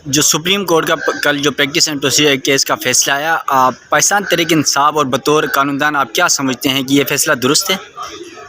جو supreme court کا کل جو پریکٹس اینڈ پروسیجر کیس کا فیصلہ آیا، پاکستان تحریک انصاف اور بطور قانون دان آپ کیا سمجھتے ہیں کہ یہ فیصلہ درست ہے؟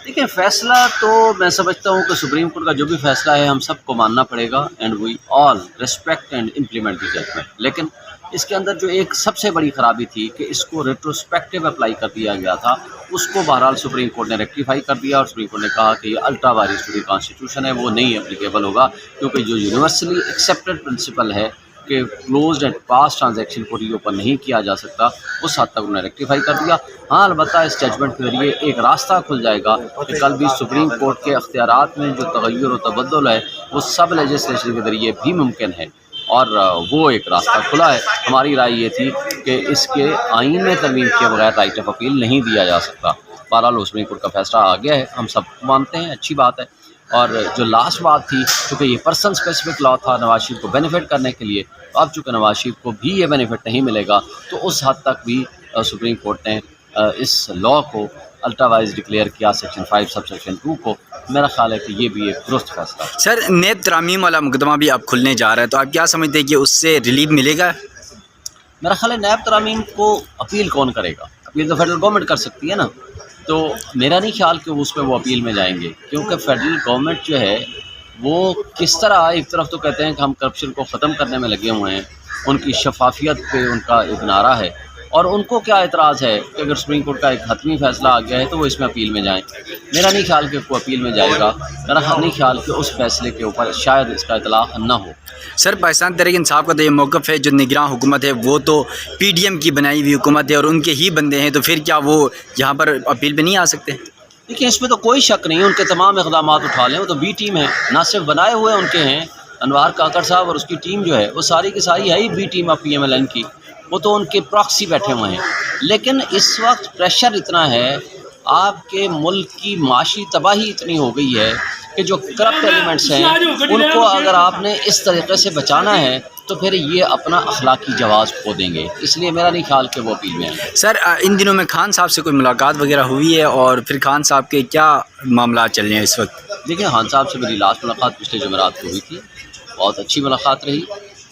دیکھیں، فیصلہ تو میں سمجھتا ہوں کہ سپریم کورٹ کا جو بھی فیصلہ ہے ہم سب کو ماننا پڑے گا، and we all respect and implement the judgment. لیکن اس کے اندر جو ایک سب سے بڑی خرابی تھی کہ اس کو ریٹروسپیکٹیو اپلائی کر دیا گیا تھا، اس کو بہرحال سپریم کورٹ نے ریکٹیفائی کر دیا، اور سپریم کورٹ نے کہا کہ یہ ultra vires to the constitution ہے، وہ نہیں اپلیکیبل ہوگا، کیونکہ جو یونیورسلی ایکسیپٹڈ پرنسپل ہے کہ کلوزڈ اینڈ پاس ٹرانزیکشن کو ری اوپن نہیں کیا جا سکتا، اس حد تک انہوں نے ریکٹیفائی کر دیا. ہاں، البتہ اس ججمنٹ کے ذریعے ایک راستہ کھل جائے گا کہ کل بھی سپریم کورٹ کے اختیارات میں جو تغیر و تبدل ہے وہ سب لیجسلیشن کے ذریعے بھی ممکن ہے، اور وہ ایک راستہ کھلا ہے. ہماری رائے یہ تھی کہ اس کے آئین میں ترمیم کے بغیر رائٹ آف اپیل نہیں دیا جا سکتا. بہرحال سپریم کورٹ کا فیصلہ آ گیا ہے، ہم سب مانتے ہیں، اچھی بات ہے. اور جو لاسٹ بات تھی، چونکہ یہ پرسن اسپیسیفک لا تھا نواز شریف کو بینیفٹ کرنے کے لیے، اب چونکہ نواز شریف کو بھی یہ بینیفٹ نہیں ملے گا، تو اس حد تک بھی سپریم کورٹ نے اس لا کو الٹرا وائز ڈکلیئر کیا، سیکشن 5 سب سیکشن 2 کو. میرا خیال ہے کہ یہ بھی ایک درست فیصلہ ہے. سر، نیب ترامیم والا مقدمہ بھی اب کھلنے جا رہا ہے، تو آپ کیا سمجھتے ہیں کہ اس سے ریلیف ملے گا؟ میرا خیال ہے نیب ترامیم کو اپیل کون کرے گا؟ اپیل تو فیڈرل گورنمنٹ کر سکتی ہے نا. تو میرا نہیں خیال کہ اس میں وہ اپیل میں جائیں گے، کیونکہ فیڈرل گورنمنٹ جو ہے وہ کس طرح ایک طرف تو کہتے ہیں کہ ہم کرپشن کو ختم کرنے میں لگے ہوئے ہیں، ان کی شفافیت پہ ان کا ایک نعرہ ہے، اور ان کو کیا اعتراض ہے کہ اگر سپریم کورٹ کا ایک حتمی فیصلہ آ گیا ہے تو وہ اس میں اپیل میں جائیں. میرا نہیں خیال کہ وہ اپیل میں جائے گا، میرا نہیں خیال کہ اس فیصلے کے اوپر شاید اس کا اطلاق نہ ہو. سر، پاکستان تحریک انصاف کا تو یہ موقف ہے، جو نگراں حکومت ہے وہ تو پی ڈی ایم کی بنائی ہوئی حکومت ہے اور ان کے ہی بندے ہیں، تو پھر کیا وہ یہاں پر اپیل پہ نہیں آ سکتے؟ دیکھیں، اس میں تو کوئی شک نہیں، ان کے تمام اقدامات اٹھا لیں، وہ تو بی ٹیم ہے، نہ صرف بنائے ہوئے ان کے ہیں. انوار کاکڑ صاحب اور اس کی ٹیم جو ہے وہ ساری کی ساری ہے ہی بی ٹیم آف پی ایم ایل این کی، وہ تو ان کے پراکسی بیٹھے ہوئے ہیں. لیکن اس وقت پریشر اتنا ہے، آپ کے ملک کی معاشی تباہی اتنی ہو گئی ہے کہ جو کرپٹ ایلیمنٹس ہیں ان کو اگر آپ نے اس طریقے سے بچانا ہے تو پھر یہ اپنا اخلاقی جواز کھو دیں گے. اس لیے میرا نہیں خیال کہ وہ اپیل میں آئیں. سر، ان دنوں میں خان صاحب سے کوئی ملاقات وغیرہ ہوئی ہے، اور پھر خان صاحب کے کیا معاملات چل رہے ہیں اس وقت؟ دیکھیں، خان صاحب سے میری لاسٹ ملاقات پچھلے جمعرات کو ہوئی تھی، بہت اچھی ملاقات رہی.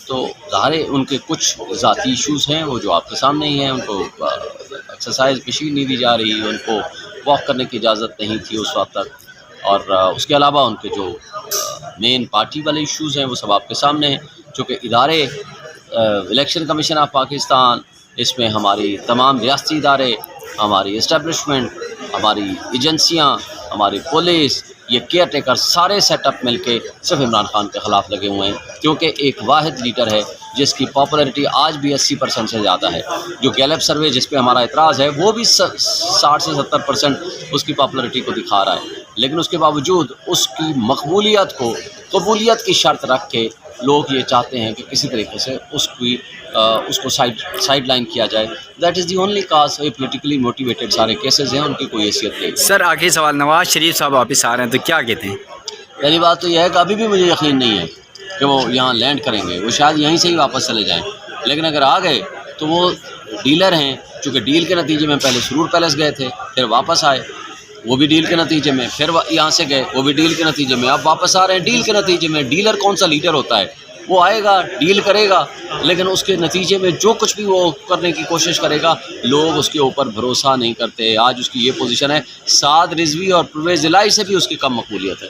تو ظاہر ہے ان کے کچھ ذاتی ایشوز ہیں، وہ جو آپ کے سامنے ہی ہیں. ان کو ایکسرسائز مشین نہیں دی جا رہی، ان کو واک کرنے کی اجازت نہیں تھی اس وقت تک، اور اس کے علاوہ ان کے جو مین پارٹی والے ایشوز ہیں وہ سب آپ کے سامنے ہیں. چونکہ ادارے الیکشن کمیشن آف پاکستان، اس میں ہماری تمام ریاستی ادارے، ہماری اسٹیبلشمنٹ، ہماری ایجنسیاں، ہماری پولیس، یہ کیئر ٹیکر سارے سیٹ اپ مل کے صرف عمران خان کے خلاف لگے ہوئے ہیں، کیونکہ ایک واحد لیڈر ہے جس کی پاپولیرٹی آج بھی 80% سے زیادہ ہے. جو گیلپ سروے جس پہ ہمارا اعتراض ہے وہ بھی 60 سے 70% اس کی پاپولیرٹی کو دکھا رہا ہے. لیکن اس کے باوجود اس کی مقبولیت کو قبولیت کی شرط رکھ کے لوگ یہ چاہتے ہیں کہ کسی طریقے سے اس کو سائڈ لائن کیا جائے. That is the only cause. Politically motivated سارے کیسز ہیں، ان کی کوئی حیثیت نہیں. سر، آخری سوال، نواز شریف صاحب واپس آ رہے ہیں تو کیا کہتے ہیں؟ پہلی بات تو یہ ہے کہ ابھی بھی مجھے یقین نہیں ہے کہ وہ یہاں لینڈ کریں گے، وہ شاید یہیں سے ہی واپس چلے جائیں. لیکن اگر آ گئے تو وہ ڈیلر ہیں، چونکہ ڈیل کے نتیجے میں پہلے سرور پیلس گئے تھے، پھر واپس آئے، وہ بھی ڈیل کے نتیجے میں، پھر یہاں سے گئے، وہ بھی ڈیل کے نتیجے میں، اب واپس آ رہے ہیں ڈیل کے نتیجے میں. ڈیلر کون سا لیڈر ہوتا ہے؟ وہ آئے گا، ڈیل کرے گا، لیکن اس کے نتیجے میں جو کچھ بھی وہ کرنے کی کوشش کرے گا لوگ اس کے اوپر بھروسہ نہیں کرتے. آج اس کی یہ پوزیشن ہے، سعد رضوی اور پرویز الہی سے بھی اس کی کم مقبولیت ہے.